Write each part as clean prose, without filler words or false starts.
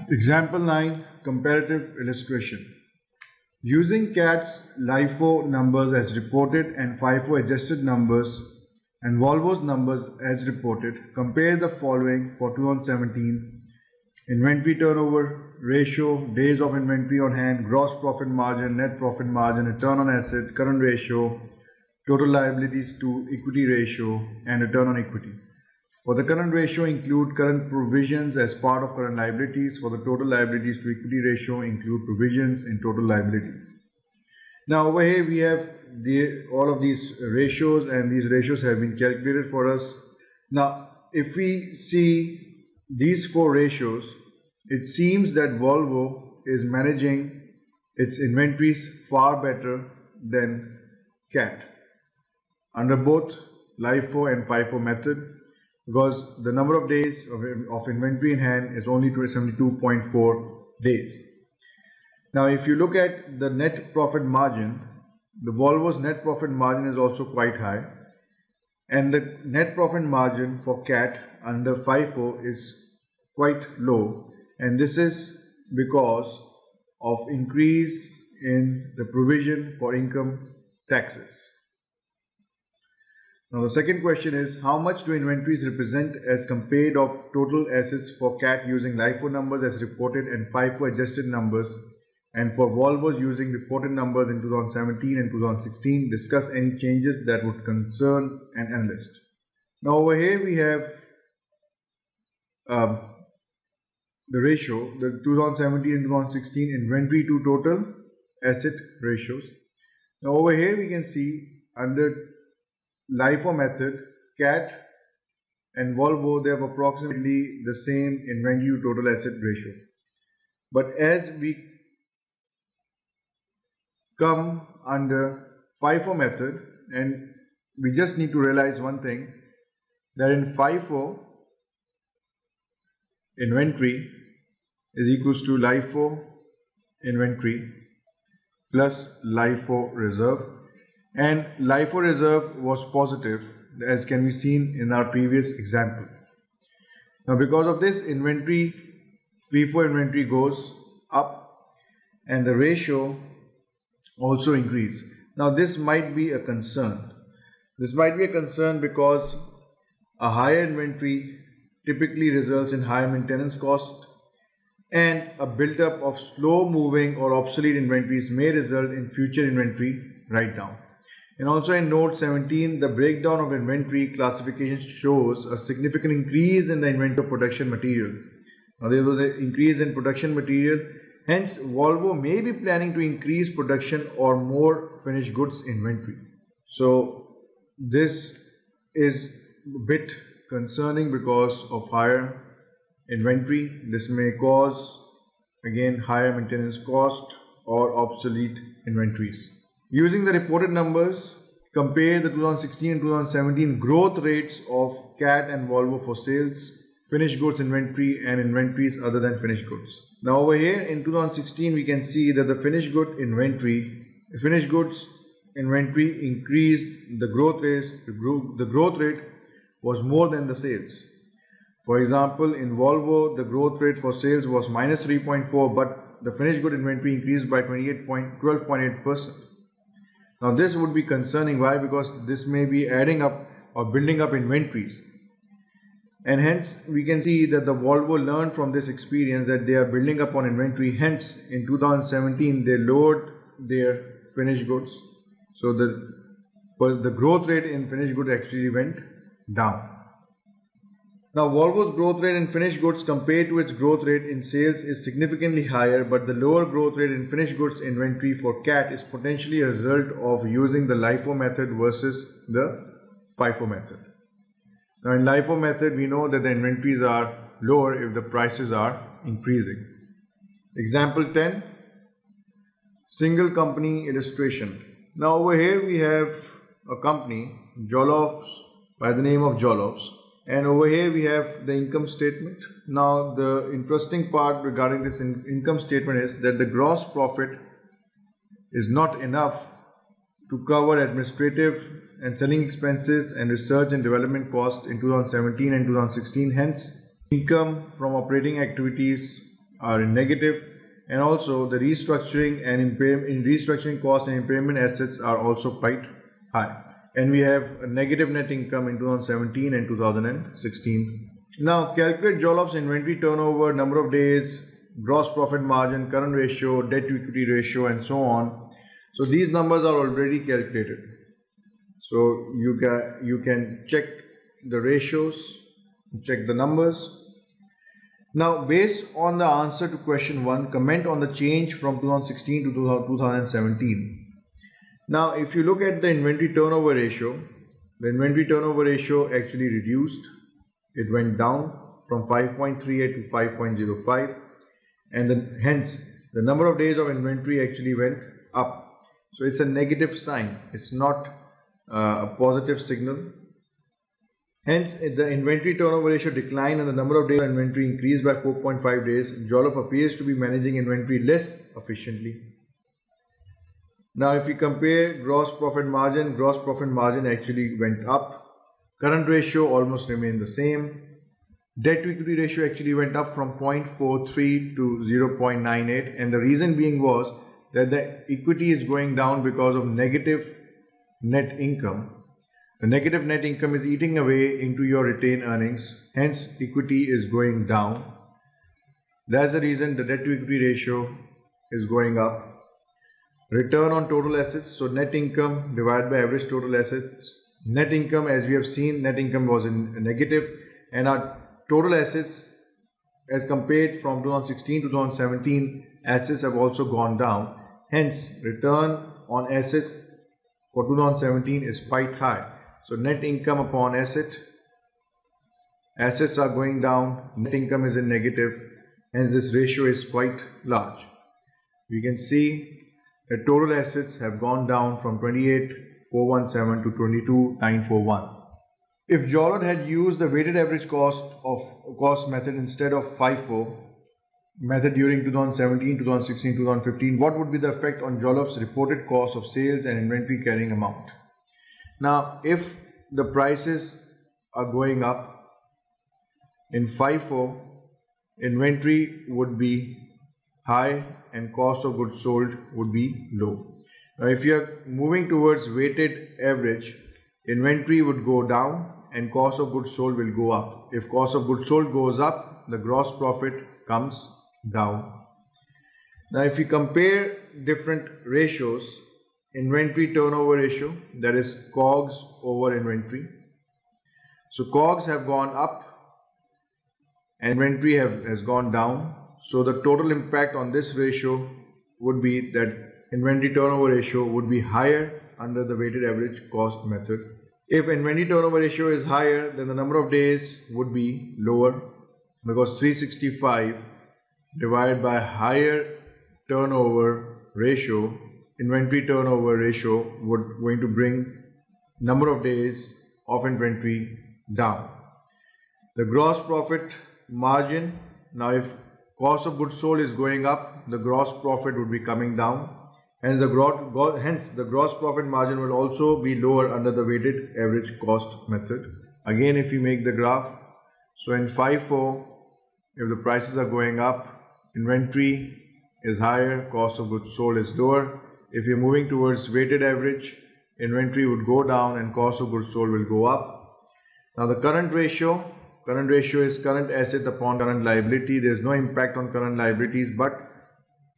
Example 9, comparative illustration. Using CAT's LIFO numbers as reported and FIFO adjusted numbers and Volvo's numbers as reported, compare the following for 2017: inventory turnover ratio, days of inventory on hand, gross profit margin, net profit margin, return on asset, current ratio, total liabilities to equity ratio, and return on equity. For the current ratio, include current provisions as part of current liabilities. For the total liabilities to equity ratio, include provisions in total liabilities. Now over here we have all of these ratios, and these ratios have been calculated for us. Now if we see these four ratios, it seems that Volvo is managing its inventories far better than CAT under both LIFO and FIFO method, because the number of days of inventory in hand is only 72.4 days. Now if you look at the net profit margin, the Volvo's net profit margin is also quite high, and the net profit margin for CAT under FIFO is quite low, and this is because of increase in the provision for income taxes. Now the second question is, how much do inventories represent as compared of total assets for CAT using LIFO numbers as reported and FIFO adjusted numbers, and for Volvo's using reported numbers in 2017 and 2016? Discuss any changes that would concern an analyst. Now over here we have the ratio, the 2017 and 2016 inventory to total asset ratios. Now over here we can see under LIFO method, CAT and Volvo, they have approximately the same inventory to total asset ratio. But as we come under FIFO method, and we just need to realize one thing, that in FIFO, inventory is equals to LIFO inventory plus LIFO reserve, and LIFO reserve was positive, as can be seen in our previous example. Now because of this, inventory, FIFO inventory goes up and the ratio also increase. Now this might be a concern. This might be a concern because a higher inventory typically results in higher maintenance cost, and a build-up of slow moving or obsolete inventories may result in future inventory write-down. And also in note 17, the breakdown of inventory classification shows a significant increase in the inventory of production material. Now there was an increase in production material, hence Volvo may be planning to increase production or more finished goods inventory. So this is a bit concerning because of higher inventory. This may cause again higher maintenance cost or obsolete inventories. Using the reported numbers, compare the 2016 and 2017 growth rates of CAT and Volvo for sales, finished goods inventory, and inventories other than finished goods. Now over here in 2016 we can see that the finished goods inventory increased. The growth rate was more than the sales. For example, in Volvo the growth rate for sales was minus 3.4, but the finished good inventory increased by 12.8%. Now this would be concerning. Why? Because this may be adding up or building up inventories, and hence we can see that the Volvo learned from this experience that they are building up on inventory. Hence in 2017 they lowered their finished goods, so the growth rate in finished goods actually went down. Now Volvo's growth rate in finished goods compared to its growth rate in sales is significantly higher, but the lower growth rate in finished goods inventory for CAT is potentially a result of using the LIFO method versus the FIFO method. Now in LIFO method we know that the inventories are lower if the prices are increasing. Example 10, single company illustration. Now over here we have a company, Jolloffs, by the name of Jolloffs. And over here we have the income statement. Now the interesting part regarding this income statement is that the gross profit is not enough to cover administrative and selling expenses and research and development costs in 2017 and 2016. Hence, income from operating activities are in negative, and also the restructuring and restructuring costs and impairment assets are also quite high. And we have a negative net income in 2017 and 2016. Now calculate Jolloff's inventory turnover, number of days, gross profit margin, current ratio, debt to equity ratio, and so on. So these numbers are already calculated. So you can check the ratios, check the numbers. Now based on the answer to question 1, comment on the change from 2016 to 2017. Now if you look at the inventory turnover ratio, the inventory turnover ratio actually reduced. It went down from 5.38 to 5.05, and hence the number of days of inventory actually went up. So it's a negative sign, it's not a positive signal. Hence the inventory turnover ratio declined and the number of days of inventory increased by 4.5 days. Jollof appears to be managing inventory less efficiently. Now if we compare gross profit margin actually went up. Current ratio almost remained the same. Debt to equity ratio actually went up from 0.43 to 0.98, and the reason being was that the equity is going down because of negative net income. The negative net income is eating away into your retained earnings, hence equity is going down. That's the reason the debt to equity ratio is going up. Return on total assets, so net income divided by average total assets. Net income, as we have seen, net income was in negative, and our total assets as compared from 2016 to 2017, assets have also gone down. Hence return on assets for 2017 is quite high. So net income upon assets are going down, net income is in negative, hence this ratio is quite large. You can see that total assets have gone down from 28,417 to 22,941. If Jollof had used the weighted average cost method instead of FIFO method during 2017, 2016, 2015, what would be the effect on Jollof's reported cost of sales and inventory carrying amount? Now, if the prices are going up in FIFO, inventory would be high and cost of goods sold would be low. Now, if you are moving towards weighted average, inventory would go down and cost of goods sold will go up. If cost of goods sold goes up, the gross profit comes down. Now, if you compare different ratios, inventory turnover ratio, that is COGS over inventory. So COGS have gone up and inventory has gone down. So the total impact on this ratio would be that inventory turnover ratio would be higher under the weighted average cost method. If inventory turnover ratio is higher, then the number of days would be lower, because 365 divided by higher turnover ratio, inventory turnover ratio would going to bring number of days of inventory down. The gross profit margin, now if cost of goods sold is going up, the gross profit would be coming down. Hence the gross profit margin will also be lower under the weighted average cost method. Again, if you make the graph, so in FIFO, if the prices are going up, inventory is higher, cost of goods sold is lower. If you're moving towards weighted average, inventory would go down and cost of goods sold will go up. Now the current ratio is current asset upon current liability. There is no impact on current liabilities, but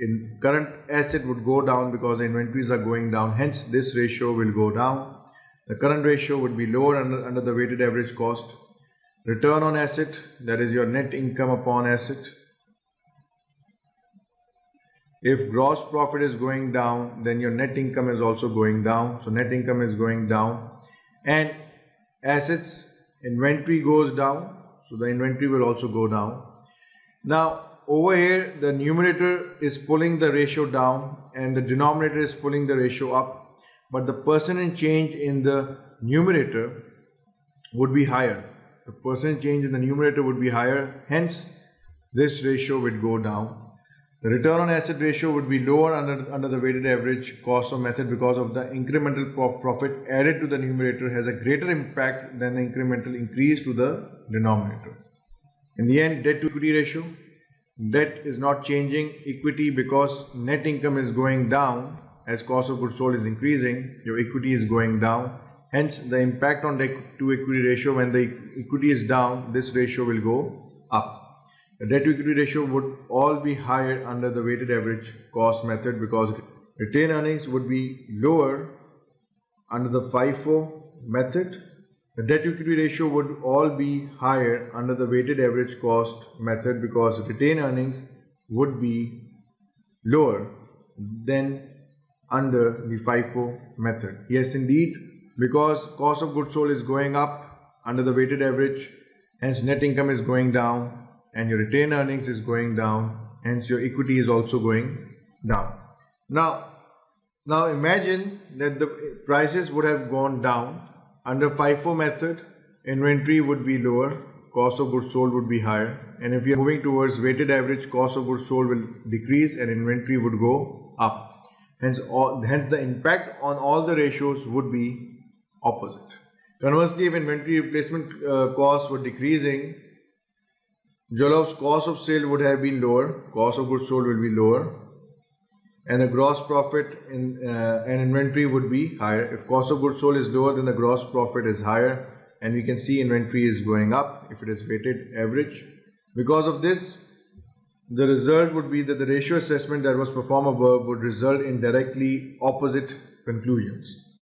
in current asset would go down because the inventories are going down, hence this ratio will go down. The current ratio would be lower under the weighted average cost. Return on asset, that is your net income upon asset. If gross profit is going down, then your net income is also going down. So net income is going down, and assets, inventory goes down, so the inventory will also go down. Now over here the numerator is pulling the ratio down and the denominator is pulling the ratio up, but the percentage change in the numerator would be higher. The percentage change in the numerator would be higher, hence this ratio would go down. The return on asset ratio would be lower under the weighted average cost of method because of the incremental profit added to the numerator has a greater impact than the incremental increase to the denominator. In the end, debt to equity ratio, debt is not changing, equity, because net income is going down as cost of goods sold is increasing, your equity is going down. Hence the impact on debt to equity ratio, when the equity is down, this ratio will go up. The debt to equity ratio would all be higher under the weighted average cost method, because retained earnings would be lower under the FIFO method. The debt to equity ratio would all be higher under the weighted average cost method, because retained earnings would be lower than under the FIFO method. Yes, indeed, because cost of goods sold is going up under the weighted average, hence net income is going down, and your retained earnings is going down, hence your equity is also going down. Now imagine that the prices would have gone down. Under FIFO method, inventory would be lower, cost of goods sold would be higher, and if you are moving towards weighted average, cost of goods sold will decrease and inventory would go up. Hence the impact on all the ratios would be opposite. Conversely, if inventory replacement costs were decreasing, Jolloff's cost of sale would have been lower, cost of goods sold will be lower, and the gross profit and inventory would be higher. If cost of goods sold is lower, then the gross profit is higher, and we can see inventory is going up if it is weighted average. Because of this, the result would be that the ratio assessment that was performed above would result in directly opposite conclusions.